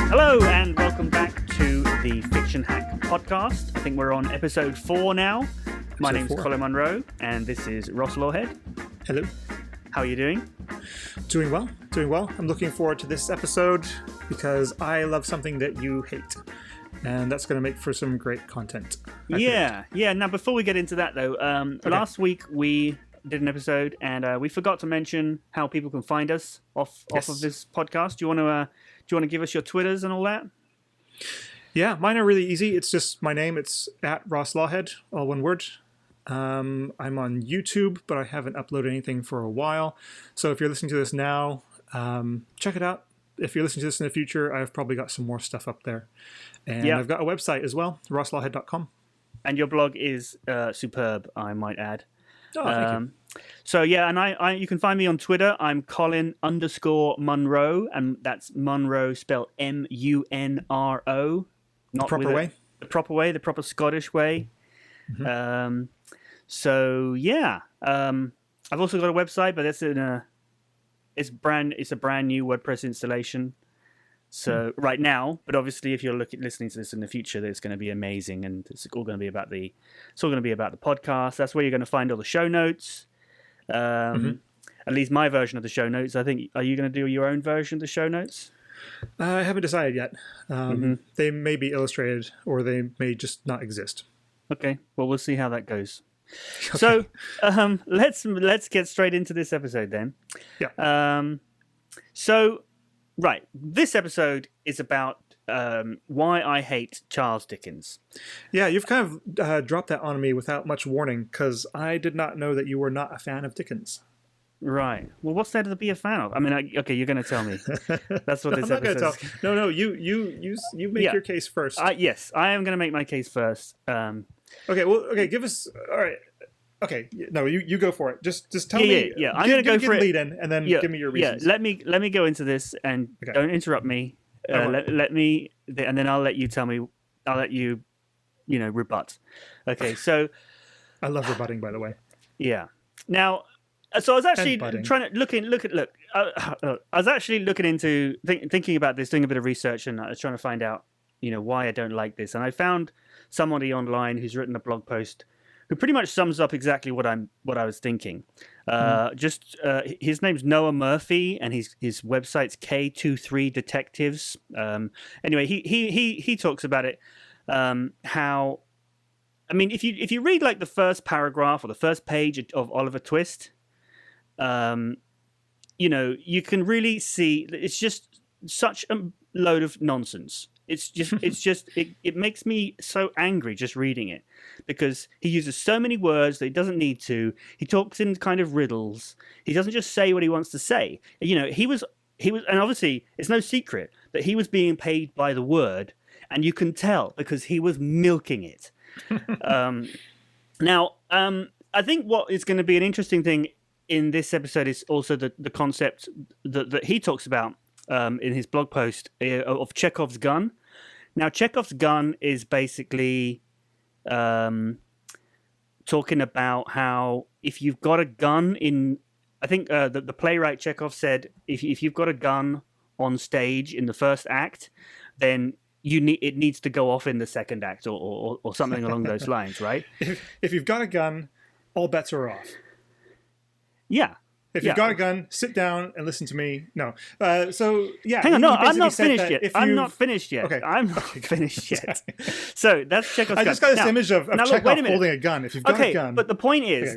Hello and welcome back to the Fiction Hack podcast. I think we're on episode 4 now. My name's Colin Munro and this is Ross Lawhead. Hello. How are you doing? Doing well. I'm looking forward to this episode because I love something that you hate. And that's going to make for some great content. Yeah. Now, before we get into that, though, last week we did an episode and we forgot to mention how people can find us off of this podcast. Do you want to give us your Twitters and all that? Yeah, mine are really easy. It's just my name. It's at Ross Lawhead, all one word. I'm on YouTube, but I haven't uploaded anything for a while. So if you're listening to this now, check it out. If you're listening to this in the future, I've probably got some more stuff up there. And I've got a website as well, rosslawhead.com. And your blog is superb, I might add. Oh, thank you. So yeah, and I you can find me on Twitter. I'm Colin_Munro, and that's Munro spelled Munro. The proper way? The proper way, the proper Scottish way. Mm-hmm. So yeah, I've also got a website, but it's a brand new WordPress installation. So right now, but obviously, if you're listening to this in the future, it's going to be amazing, and it's all going to be about the podcast. That's where you're going to find all the show notes. At least my version of the show notes. I think. Are you going to do your own version of the show notes? I haven't decided yet. They may be illustrated, or they may just not exist. Okay. Well, we'll see how that goes. Okay. So let's get straight into this episode then. Yeah. Right, this episode is about why I hate Charles Dickens. Yeah, you've kind of dropped that on me without much warning, because I did not know that you were not a fan of Dickens. Right. Well, what's there to be a fan of? I mean, okay, you're going to tell me. That's what this episode is. No, you make your case first. Yes, I am going to make my case first. Okay, give us... All right. Okay, no, you go for it. Just tell me. Yeah. I'm going to go for it. Lead in, and then give me your reasons. Yeah, let me go into this, and don't interrupt me. Let me, and then I'll let you tell me. I'll let you, rebut. Okay, so I love rebutting, by the way. Yeah. Now, so I was actually trying to look. I was actually looking into thinking about this, doing a bit of research, and I was trying to find out, why I don't like this. And I found somebody online who's written a blog post who pretty much sums up exactly what I was thinking. His name's Noah Murphy, and his website's K23 Detectives. Anyway, he talks about it. How, I mean, if you read like the first paragraph or the first page of Oliver Twist, you can really see that it's just such a load of nonsense. It makes me so angry just reading it, because he uses so many words that he doesn't need to. He talks in kind of riddles. He doesn't just say what he wants to say. He was, and obviously it's no secret that he was being paid by the word, and you can tell because he was milking it. Now, I think what is going to be an interesting thing in this episode is also the concept that he talks about in his blog post of Chekhov's gun. Now, Chekhov's gun is basically talking about how if you've got a gun in... I think the playwright Chekhov said if you've got a gun on stage in the first act, then it needs to go off in the second act or something along those lines, right? If you've got a gun, all bets are off. Yeah. If you've got a gun, sit down and listen to me. No. Hang on, no, I'm not finished yet. I'm not finished yet. Okay. I'm not finished yet. So that's Chekhov's gun. I just got this image of Chekhov holding a gun. If you've got a gun. But the point is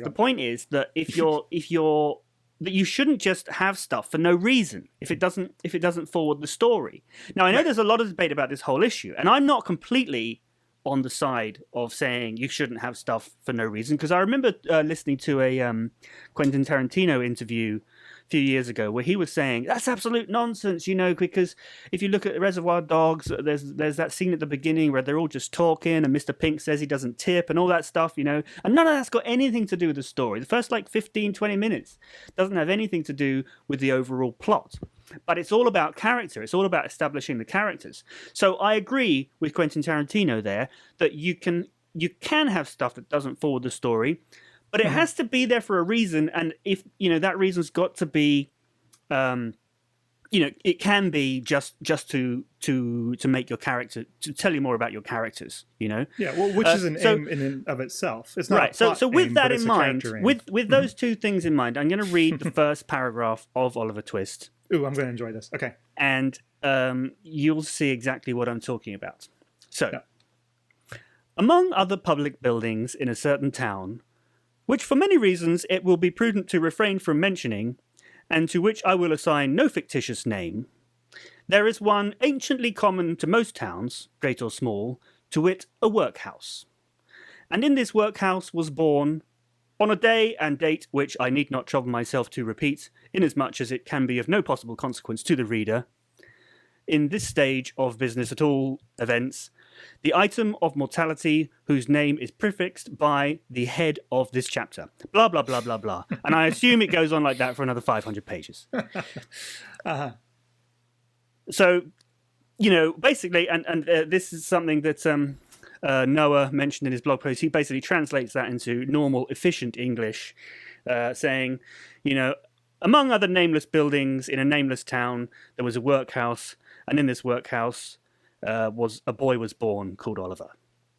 that if you shouldn't just have stuff for no reason if it doesn't forward the story. Now, I know there's a lot of debate about this whole issue, and I'm not completely on the side of saying you shouldn't have stuff for no reason, because I remember listening to a Quentin Tarantino interview few years ago where he was saying that's absolute nonsense, you know, because if you look at Reservoir Dogs, there's that scene at the beginning where they're all just talking and Mr. Pink says he doesn't tip and all that stuff, you know, and none of that's got anything to do with the story. The first like 15-20 minutes doesn't have anything to do with the overall plot, but it's all about character. It's all about establishing the characters. So I agree with Quentin Tarantino there that you can have stuff that doesn't forward the story, but it has to be there for a reason. And if, you know, that reason's got to be it can be just to make your character, to tell you more about your characters. Yeah, well, which is an aim in and of itself. It's not right. So with aim, that in mind, with those two things in mind, I'm going to read the first paragraph of Oliver Twist. Ooh, I'm going to enjoy this. Okay, and you'll see exactly what I'm talking about. So, among other public buildings in a certain town, which for many reasons it will be prudent to refrain from mentioning, and to which I will assign no fictitious name, there is one anciently common to most towns, great or small, to wit, a workhouse. And in this workhouse was born, on a day and date which I need not trouble myself to repeat, inasmuch as it can be of no possible consequence to the reader, in this stage of business at all events, the item of mortality whose name is prefixed by the head of this chapter. Blah, blah, blah, blah, blah. And I assume it goes on like that for another 500 pages. So, basically, and this is something that Noah mentioned in his blog post. He basically translates that into normal, efficient English, saying, among other nameless buildings in a nameless town, there was a workhouse, and in this workhouse a boy was born called Oliver.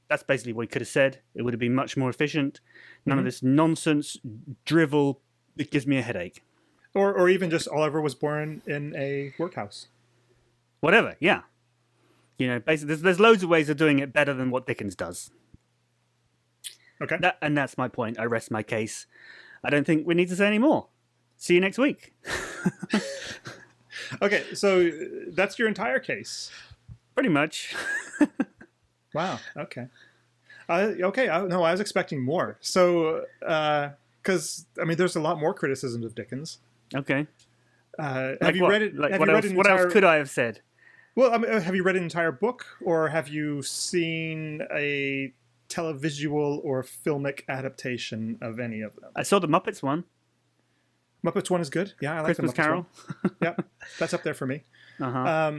That's basically what he could have said. It would have been much more efficient. None of this nonsense, drivel. It gives me a headache. Or even just Oliver was born in a workhouse. Whatever, yeah. Basically, there's loads of ways of doing it better than what Dickens does. Okay. And that's my point. I rest my case. I don't think we need to say any more. See you next week. Okay, so that's your entire case. Pretty much. Wow. Okay. I was expecting more. So, because there's a lot more criticisms of Dickens. Okay. Have you read it? What else could I have said? Well, have you read an entire book, or have you seen a televisual or filmic adaptation of any of them? I saw the Muppets one. Muppets one is good. Yeah, I like Christmas the Muppets Carol. one. Yeah, that's up there for me. Uh-huh.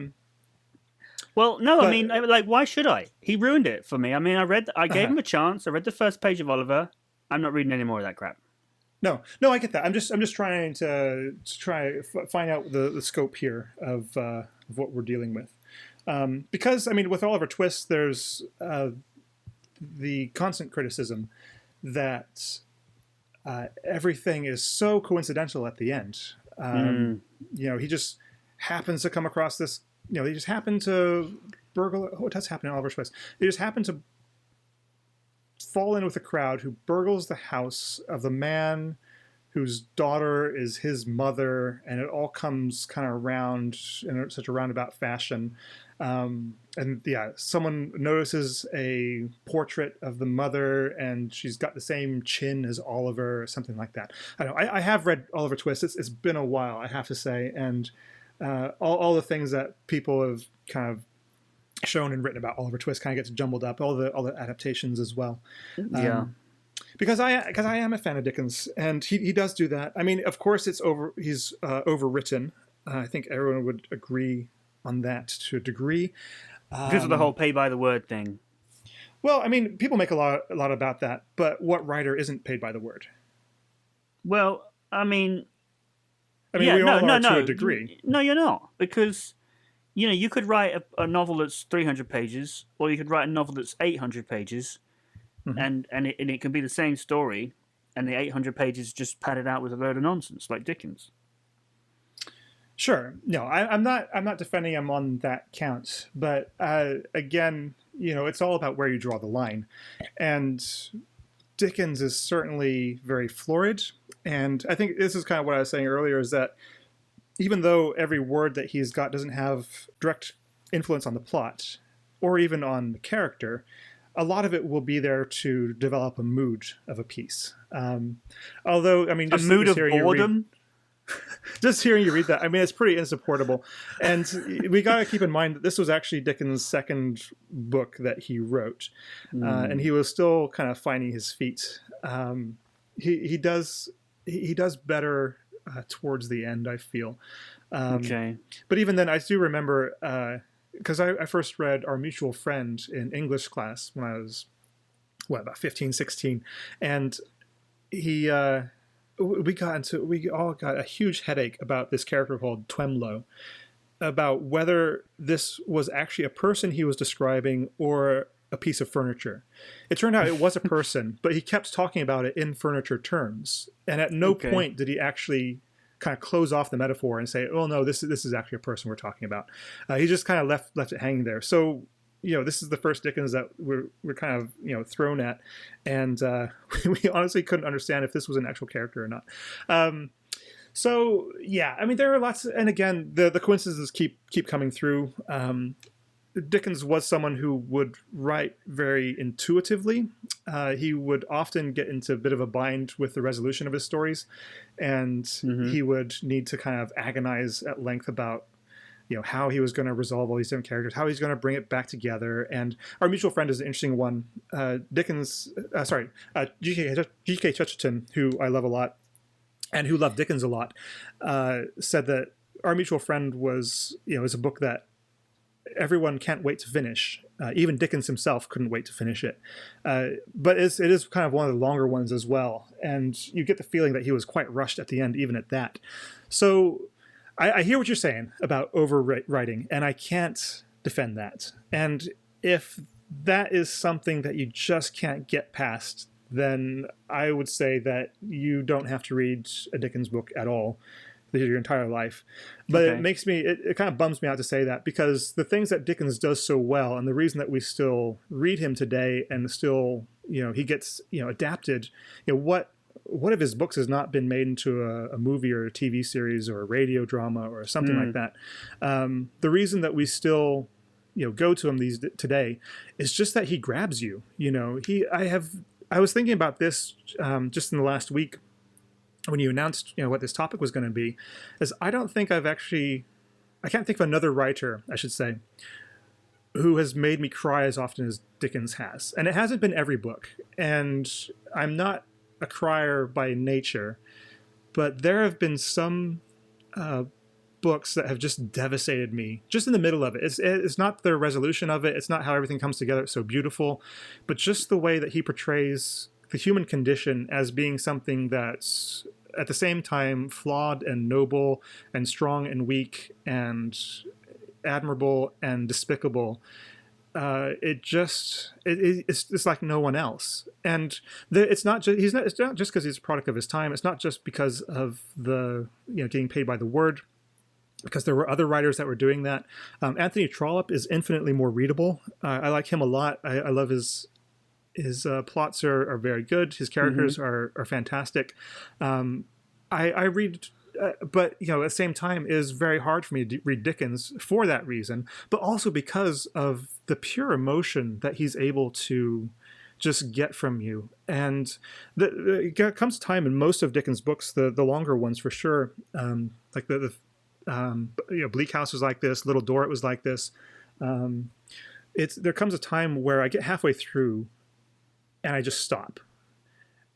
Well, no, but, why should I? He ruined it for me. I gave him a chance. I read the first page of Oliver. I'm not reading any more of that crap. No, I get that. I'm just trying to find out the scope here of what we're dealing with, because with Oliver Twist, there's the constant criticism that everything is so coincidental at the end. He just happens to come across this. They just happen to burgle. What does happen in Oliver Twist? They just happen to fall in with a crowd who burgles the house of the man whose daughter is his mother, and it all comes kind of around in such a roundabout fashion. Someone notices a portrait of the mother, and she's got the same chin as Oliver, or something like that. I have read Oliver Twist. It's been a while, I have to say, and all the things that people have kind of shown and written about Oliver Twist kind of gets jumbled up. All the adaptations as well. Yeah. Because I am a fan of Dickens, and he does do that. Of course, he's overwritten. I think everyone would agree on that to a degree. Because of the whole pay by the word thing. Well, people make a lot about that, but what writer isn't paid by the word? Well, we all are to a degree. No, you're not, because you could write a novel that's 300 pages, or you could write a novel that's 800 pages. Mm-hmm. And it can be the same story, and the 800 pages just padded out with a load of nonsense, like Dickens. Sure. No, I'm not defending him on that count. But again, it's all about where you draw the line. And Dickens is certainly very florid. And I think this is kind of what I was saying earlier, is that even though every word that he's got doesn't have direct influence on the plot or even on the character, a lot of it will be there to develop a mood of a piece. Although, just a mood of boredom. Just hearing you read that, it's pretty insupportable. And we got to keep in mind that this was actually Dickens' second book that he wrote, and he was still kind of finding his feet. He does better towards the end, I feel. Okay. But even then, I do remember. Because I first read Our Mutual Friend in English class when I was, about 15, 16. And he we all got a huge headache about this character called Twemlow, about whether this was actually a person he was describing or a piece of furniture. It turned out it was a person, but he kept talking about it in furniture terms, and at no point did he actually kind of close off the metaphor and say, "Oh no, this is actually a person we're talking about." He just kind of left it hanging there. So this is the first Dickens that we're kind of thrown at, and we honestly couldn't understand if this was an actual character or not. So yeah, I mean there are lots, and again the coincidences keep coming through. Dickens was someone who would write very intuitively. He would often get into a bit of a bind with the resolution of his stories, and he would need to kind of agonize at length about how he was going to resolve all these different characters, how he's going to bring it back together. And Our Mutual Friend is an interesting one. G.K. Chesterton, who I love a lot, and who loved Dickens a lot, said that Our Mutual Friend was is a book that everyone can't wait to finish. Even Dickens himself couldn't wait to finish it. But it is kind of one of the longer ones as well. And you get the feeling that he was quite rushed at the end, even at that. So I hear what you're saying about overwriting, and I can't defend that. And if that is something that you just can't get past, then I would say that you don't have to read a Dickens book at all your entire life. But it kind of bums me out to say that, because the things that Dickens does so well, and the reason that we still read him today and still he gets adapted, what of his books has not been made into a movie or a TV series or a radio drama or something like that? The reason that we still go to him today is just that he grabs you. I was thinking about this just in the last week when you announced what this topic was going to be, is I can't think of another writer, I should say, who has made me cry as often as Dickens has. And it hasn't been every book, and I'm not a crier by nature, but there have been some books that have just devastated me just in the middle of it. It's not the resolution of it, it's not how everything comes together, it's so beautiful, but just the way that he portrays the human condition as being something that's at the same time flawed and noble and strong and weak and admirable and despicable. It's like no one else. And it's not just because he's a product of his time. It's not just because of the getting paid by the word, because there were other writers that were doing that. Anthony Trollope is infinitely more readable. I like him a lot. I love his plots are very good. His characters are fantastic. I read, but at the same time, it is very hard for me to read Dickens for that reason, but also because of the pure emotion that he's able to just get from you. And there comes a time in most of Dickens' books, the longer ones for sure, like Bleak House was like this, Little Dorrit was like this. There comes a time where I get halfway through and I just stop.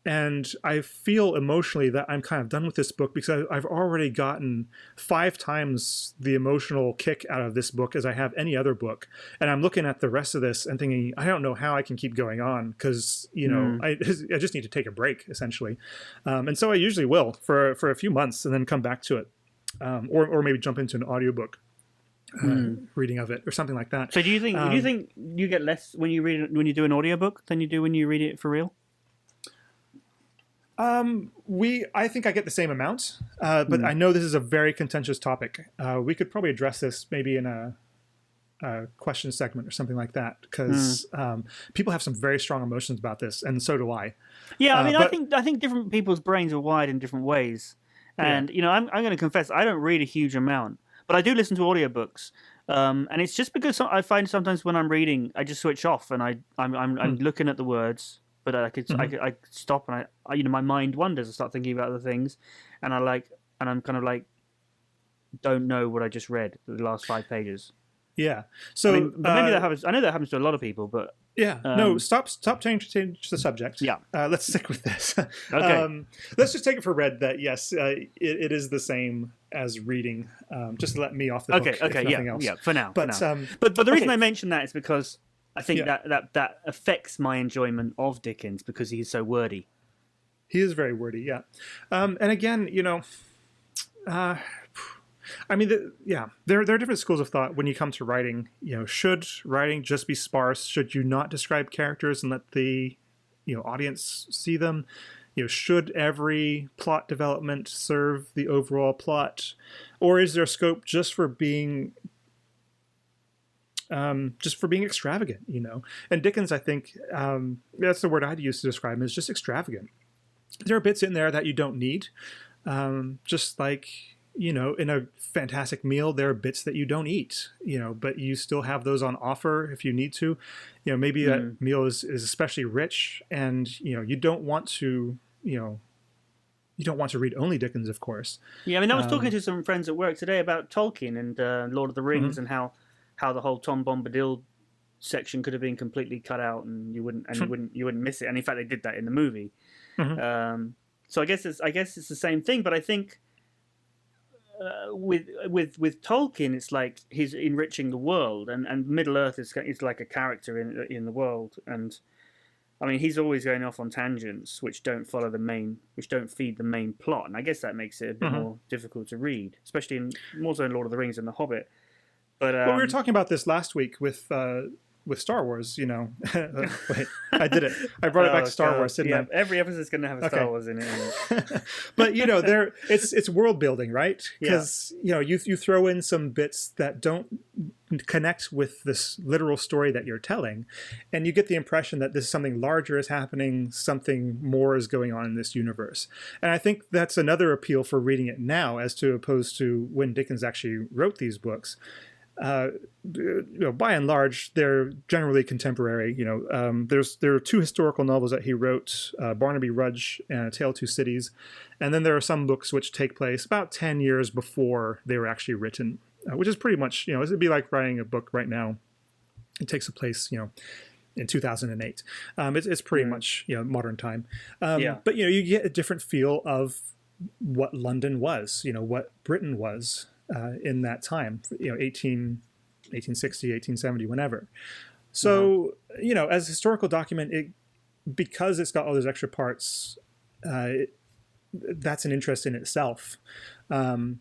And I feel emotionally that I'm kind of done with this book, because I've already gotten 5 times the emotional kick out of this book as I have any other book. And I'm looking at the rest of this and thinking, I don't know how I can keep going on, because, I just need to take a break, essentially. And so I usually will for a few months and then come back to it. Or maybe jump into an audiobook reading of it or something like that. So do you think you get less when you do an audiobook than you do when you read it for real? I think I get the same amount, but I know this is a very contentious topic. We could probably address this maybe in a question segment or something like that, because people have some very strong emotions about this, and so do I. Yeah, I mean, I think different people's brains are wired in different ways, and I'm going to confess I don't read a huge amount, but I do listen to audiobooks. And it's just because I find sometimes when I'm reading, I just switch off and I'm looking at the words. But I stop and I my mind wanders. I start thinking about other things, and I'm kind of like, don't know what I just read the last 5 pages. Yeah. So maybe that happens. I know that happens to a lot of people, but yeah. No, stop change the subject. Yeah. Let's stick with this. Okay. Let's just take it for read that yes, it is the same as reading. Just to let me off the hook. Okay. If nothing else. Yeah. For now. But the reason I mention that is because I think that affects my enjoyment of Dickens, because he's so wordy. He is very wordy, yeah. And again, I mean, there are different schools of thought when you come to writing. Should writing just be sparse? Should you not describe characters and let the audience see them? Should every plot development serve the overall plot, or is there scope just for being extravagant? And Dickens, I think, that's the word I'd use to describe him, is just extravagant. There are bits in there that you don't need, just like. In a fantastic meal, there are bits that you don't eat, but you still have those on offer if you need to. Maybe that meal is especially rich, and you don't want to read only Dickens, of course. Yeah, I mean, I was talking to some friends at work today about Tolkien and Lord of the Rings, and how the whole Tom Bombadil section could have been completely cut out, and you wouldn't miss it. And in fact, they did that in the movie. So I guess it's the same thing, but I think. With Tolkien, it's like he's enriching the world, and Middle Earth is like a character in the world, and I mean he's always going off on tangents which don't feed the main plot, and I guess that makes it a bit more difficult to read, especially more so in Lord of the Rings and The Hobbit. But we were talking about this last week with Star Wars, Wait, I did it. I brought it back to Star Wars, didn't I? Every episode's going to have a Star Wars in it. But it's world building, right? Because you throw in some bits that don't connect with this literal story that you're telling, and you get the impression that this is something larger is happening, something more is going on in this universe. And I think that's another appeal for reading it now, as to opposed to when Dickens actually wrote these books. By and large, they're generally contemporary. There are two historical novels that he wrote, Barnaby Rudge and A Tale of Two Cities, and then there are some books which take place about 10 years before they were actually written, which is pretty much, it'd be like writing a book right now. It takes place, in 2008. It's pretty much, modern time. But, you get a different feel of what London was, what Britain was. In that time, 1860, 1870, whenever. So, as a historical document, because it's got all those extra parts, that's an interest in itself. You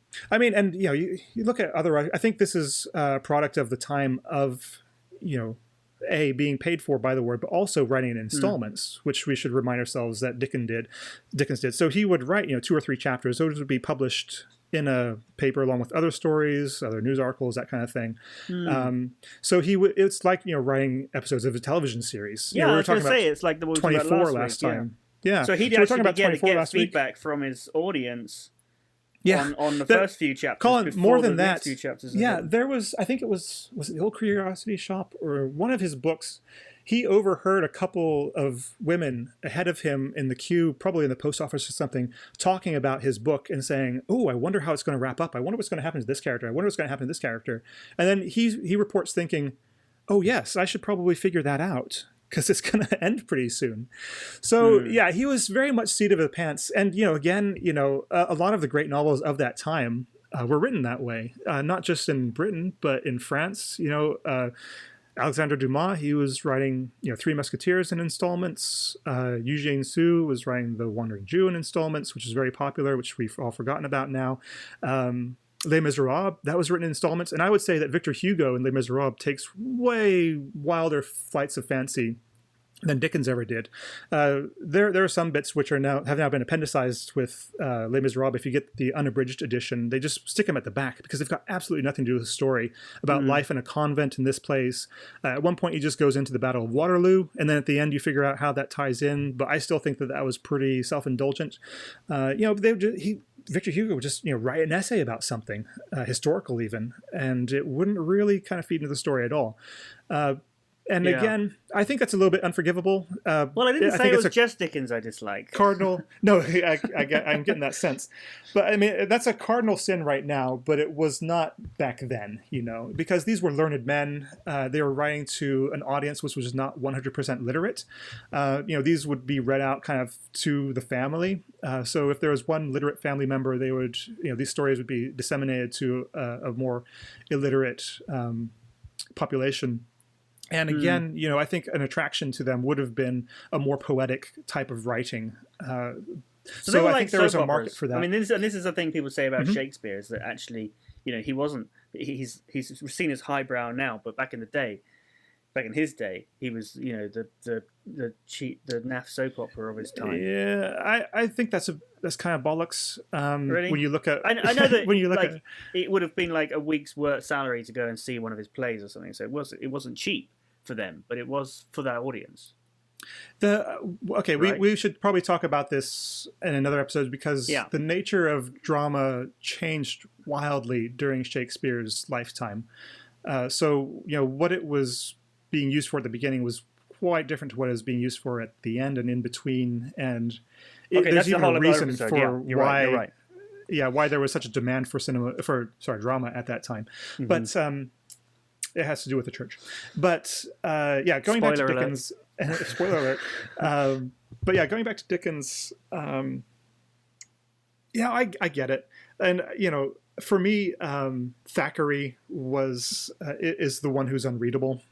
look at other. I think this is a product of the time of, being paid for by the word, but also writing in installments, which we should remind ourselves that Dickens did. So he would write, 2 or 3 chapters. Those would be published in a paper along with other stories, other news articles, that kind of thing. So it's like, writing episodes of a television series. Yeah, I was going to say, it's like the one we talked about last time. Yeah. So he'd actually get feedback from his audience on the first few chapters. Colin, more than that, few chapters there was, I think was it The Old Curiosity Shop, or one of his books, he overheard a couple of women ahead of him in the queue, probably in the post office or something, talking about his book and saying, "Oh, I wonder how it's going to wrap up. I wonder what's going to happen to this character. I wonder what's going to happen to this character." And then he reports thinking, "Oh yes, I should probably figure that out, because it's going to end pretty soon." So he was very much seat of the pants. And a lot of the great novels of that time were written that way, not just in Britain but in France. Alexandre Dumas, he was writing, Three Musketeers in installments. Eugene Sue was writing The Wandering Jew in installments, which is very popular, which we've all forgotten about now. Les Miserables, that was written in installments. And I would say that Victor Hugo in Les Miserables takes way wilder flights of fancy than Dickens ever did. There are some bits which have now been appendicized with Les Miserables. If you get the unabridged edition, they just stick them at the back because they've got absolutely nothing to do with the story about life in a convent in this place. At one point, he just goes into the Battle of Waterloo, and then at the end, you figure out how that ties in. But I still think that was pretty self-indulgent. Victor Hugo would just write an essay about something, historical even, and it wouldn't really kind of feed into the story at all. Again, I think that's a little bit unforgivable. Well, I didn't say it was just Dickens I dislike. Cardinal. No, I'm getting that sense. But I mean, that's a cardinal sin right now, but it was not back then, because these were learned men. They were writing to an audience which was not 100% literate. These would be read out kind of to the family. So if there was one literate family member, they would, these stories would be disseminated to a more illiterate population. And again, you know, I think an attraction to them would have been a more poetic type of writing. So I think there was a market for that. I mean, this is the thing people say about Shakespeare, is that actually, you know, he wasn't. He's seen as highbrow now, but back in his day, he was, you know, the naff soap opera of his time. Yeah, I think that's kind of bollocks. Really? When you look at, I know that when you look like, at, it would have been like a week's work salary to go and see one of his plays or something. So it wasn't cheap for them, but it was for that audience. We should probably talk about this in another episode, because the nature of drama changed wildly during Shakespeare's lifetime. So, you know, what it was being used for at the beginning was quite different to what it was being used for at the end and in between. And there's even a reason for why, why there was such a demand for drama at that time. But it has to do with the church. But going back to Dickens. Spoiler alert. But yeah, going back to Dickens, I get it. And, you know, for me, Thackeray is the one who's unreadable.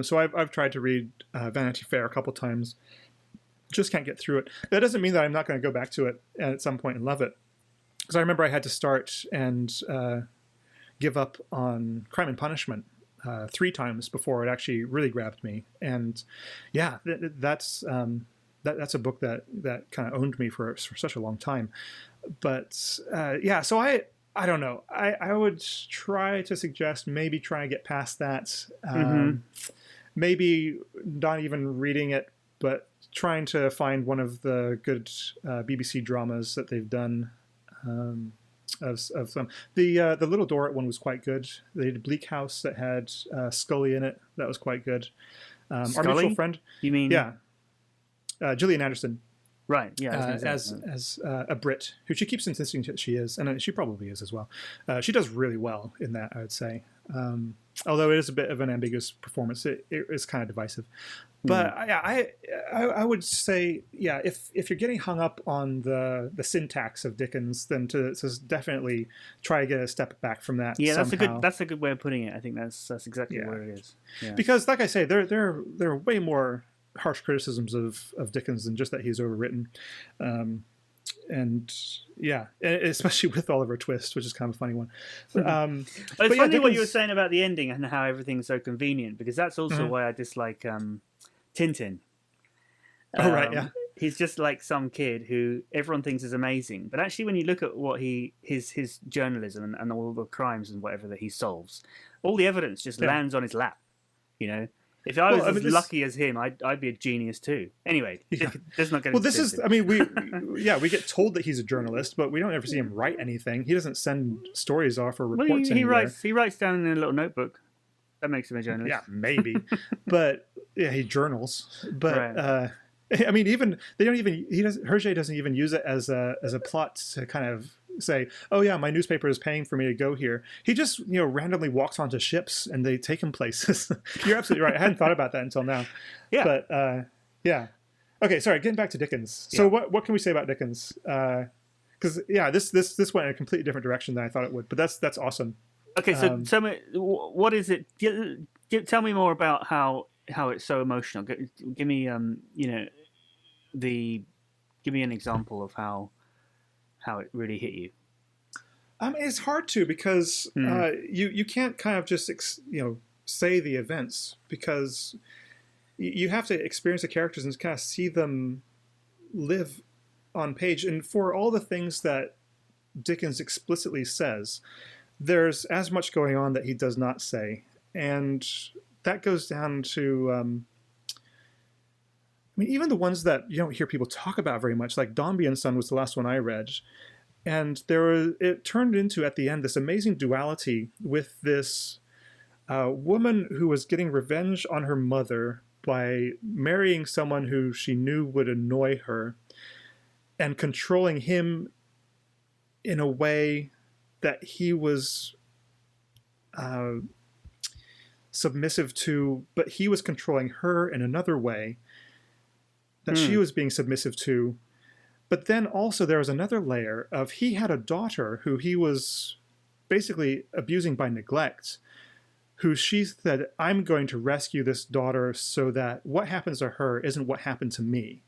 So I've tried to read Vanity Fair a couple times. Just can't get through it. That doesn't mean that I'm not going to go back to it at some point and love it. Because I remember I had to start and give up on Crime and Punishment 3 times before it actually really grabbed me. And yeah, that's a book that kind of owned me for such a long time. But so I don't know. I would try to suggest maybe try and get past that. Maybe not even reading it, but trying to find one of the good BBC dramas that they've done. Of some, the Little Dorrit one was quite good. They did Bleak House that had Scully in it. That was quite good. Our Mutual Friend. You mean? Yeah. Gillian Anderson. Right. Yeah. As a Brit, who she keeps insisting that she is, and she probably is as well. She does really well in that, I would say. Although it is a bit of an ambiguous performance, it is kind of divisive. But I would say, if you're getting hung up on the syntax of Dickens, then to definitely try to get a step back from that. Yeah, somehow. that's a good way of putting it. I think that's exactly what it is. Yeah. Because, like I say, there are way more harsh criticisms of Dickens than just that he's overwritten. And especially with Oliver Twist, which is kind of a funny one. But it's funny what you were saying about the ending and how everything's so convenient, because that's also why I dislike Tintin. He's just like some kid who everyone thinks is amazing, but actually when you look at what his journalism and all the crimes and whatever that he solves, all the evidence just lands on his lap, you know. If I was as lucky as him, I'd be a genius too. Anyway, let's not get into this. I mean, we get told that he's a journalist, but we don't ever see him write anything. He doesn't send stories off or reports anywhere. He writes down in a little notebook. That makes him a journalist. Yeah, maybe. But he journals. But I mean, Hergé doesn't even use it as a plot to kind of say, oh yeah, my newspaper is paying for me to go here. He just randomly walks onto ships and they take him places. You're absolutely right. I hadn't thought about that until now. Yeah. But okay, sorry, getting back to Dickens. So what can we say about Dickens? Because this went in a completely different direction than I thought it would, but that's awesome. Okay, so tell me, what is it? Tell me more about how it's so emotional. Give me give me an example of how it really hit you. It's hard to, because you can't kind of just say the events, because you have to experience the characters and kind of see them live on page. And for all the things that Dickens explicitly says, there's as much going on that he does not say. And that goes down to, I mean, even the ones that you don't hear people talk about very much, like Dombey and Son was the last one I read. And it turned into, at the end, this amazing duality with this woman who was getting revenge on her mother by marrying someone who she knew would annoy her, and controlling him in a way that he was submissive to, but he was controlling her in another way that she was being submissive to. But then also there was another layer of, he had a daughter who he was basically abusing by neglect, who she said, I'm going to rescue this daughter so that what happens to her isn't what happened to me.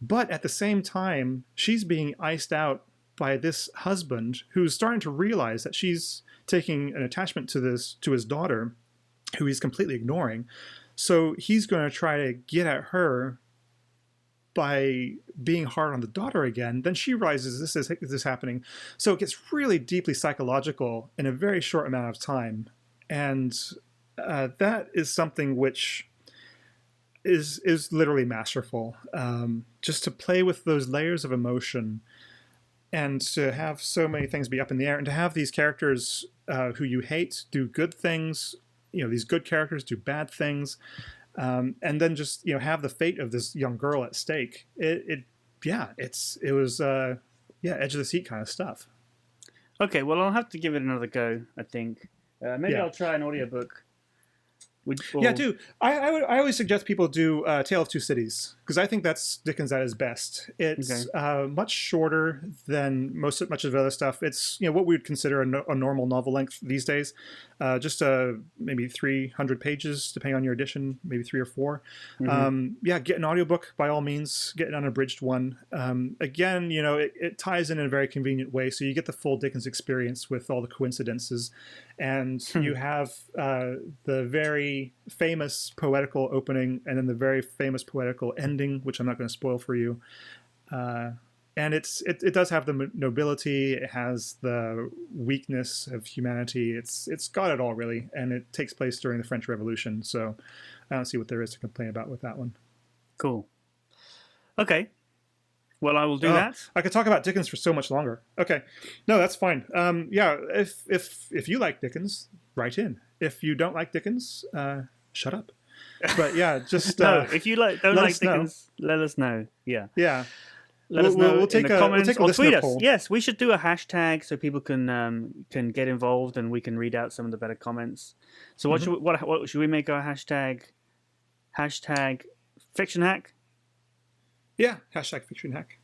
But at the same time, she's being iced out by this husband who's starting to realize that she's taking an attachment to his daughter, who he's completely ignoring. So he's going to try to get at her by being hard on the daughter again. Then she realizes this is happening. So it gets really deeply psychological in a very short amount of time. And that is something which is literally masterful. Just to play with those layers of emotion and to have so many things be up in the air, and to have these characters who you hate do good things, these good characters do bad things, and then just have the fate of this young girl at stake. It was edge of the seat kind of stuff. Okay, well, I'll have to give it another go, I think. Maybe I'll try an audiobook. Yeah, do. I always suggest people do Tale of Two Cities, because I think that's Dickens at his best. It's much shorter than much of the other stuff. It's what we would consider a normal novel length these days. Just maybe 300 pages, depending on your edition, maybe 3 or 4. Get an audiobook by all means. Get an unabridged one. Again, it ties in a very convenient way, so you get the full Dickens experience with all the coincidences. And you have the very famous poetical opening and then the very famous poetical ending, which I'm not going to spoil for you. And it does have the nobility. It has the weakness of humanity. It's got it all, really. And it takes place during the French Revolution. So I don't see what there is to complain about with that one. Cool. Okay. Well, I will do that. I could talk about Dickens for so much longer. Okay, no, that's fine. If you like Dickens, write in. If you don't like Dickens, shut up. But yeah, just if you don't like Dickens, let us know. Yeah, yeah. Let us know in the comments or tweet us. Poll. Yes, we should do a hashtag so people can get involved and we can read out some of the better comments. So what should we make our hashtag? Hashtag Fiction Hack. Yeah, hashtag Fiction Hack.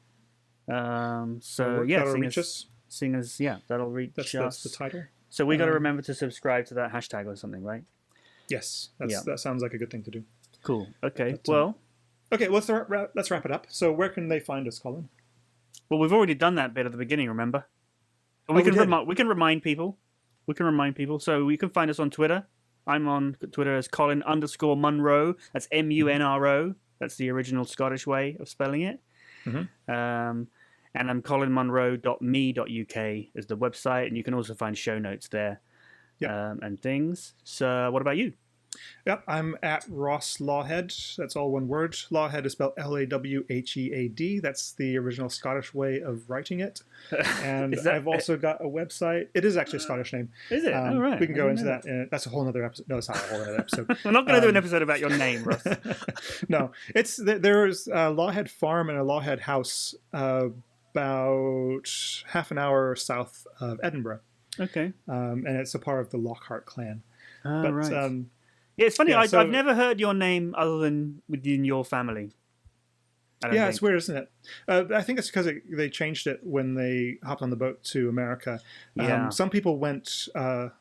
That'll reach us. That'll reach us. That's the title. So we got to remember to subscribe to that hashtag or something, right? Yes, that sounds like a good thing to do. Cool. Okay. Let's wrap it up. So where can they find us, Colin? Well, we've already done that bit at the beginning. Remember? We can remind people. So you can find us on Twitter. I'm on Twitter as Colin_Munro. That's MUNRO. That's the original Scottish way of spelling it. And I'm colinmunro.me.uk is the website, and you can also find show notes there and things. So what about you? Yep, I'm at Ross Lawhead. That's all one word. Lawhead is spelled Lawhead. That's the original Scottish way of writing it. And I've also got a website. It is actually a Scottish name. Is it? Oh, right. We can go into that. That's a whole other episode. No, it's not a whole other episode. We're not going to do an episode about your name, Ross. No, there's a Lawhead Farm and a Lawhead House about half an hour south of Edinburgh. Okay. And it's a part of the Lockhart clan. Right. Yeah, it's funny. I've never heard your name other than within your family. It's weird, isn't it? I think it's because they changed it when they hopped on the boat to America. Some people went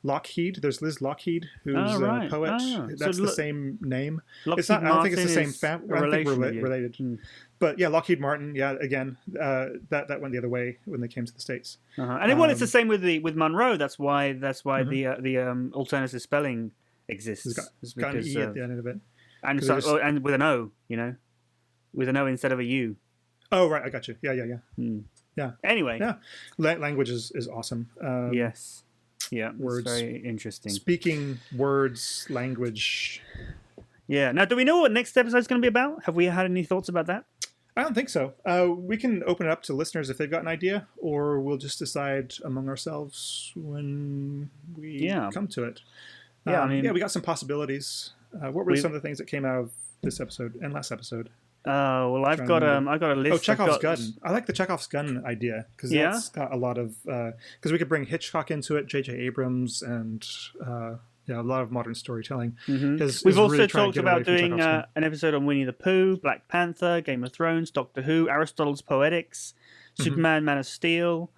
Lockheed. There's Liz Lockheed, who's a poet. That's the same name. I don't think it's the same family. I don't think we're related. But yeah, Lockheed Martin. Yeah, again, that went the other way when they came to the States. And it's the same with Munro. That's why the alternative spelling exists. It's got an E at the end of it, and with an O, with an O instead of a U. Oh right, I got you. Yeah. Anyway, language is awesome. Yes, words, it's very interesting. Speaking words, language. Yeah. Now, do we know what next episode is going to be about? Have we had any thoughts about that? I don't think so. We can open it up to listeners if they've got an idea, or we'll just decide among ourselves when we come to it. We got some possibilities. What were some of the things that came out of this episode and last episode? I've got a list. Oh, Chekhov's gun. I like the Chekhov's gun idea because that's got a lot of because we could bring Hitchcock into it, J.J. Abrams, and a lot of modern storytelling. We've also talked about doing an episode on Winnie the Pooh, Black Panther, Game of Thrones, Doctor Who, Aristotle's Poetics, Superman, Man of Steel.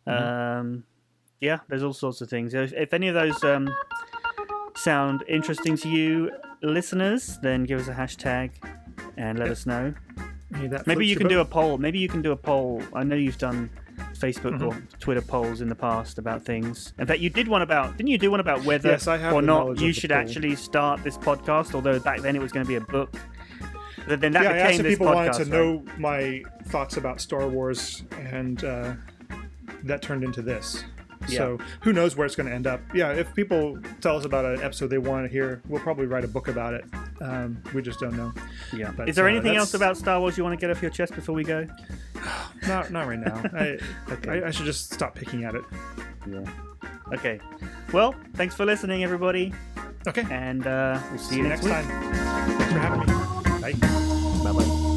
There's all sorts of things. If any of those sound interesting to you, listeners, then give us a hashtag and let us know. Maybe you can do a poll. I know you've done Facebook or Twitter polls in the past about things. In fact, you did one about. Didn't you do one about whether or not you should actually start this podcast? Although back then it was going to be a book. Then that became I asked if this people podcast, wanted to right? know my thoughts about Star Wars, and that turned into this. Yeah. So who knows where it's going to end up? Yeah, if people tell us about an episode they want to hear, we'll probably write a book about it. We just don't know. Yeah. But, is there anything else about Star Wars you want to get off your chest before we go? Not right now. I should just stop picking at it. Yeah. Okay. Well, thanks for listening, everybody. Okay. And we'll see you next week. time. Thanks for having me. Bye. Bye-bye.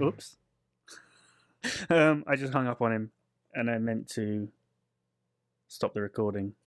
Oops. I just hung up on him and I meant to stop the recording.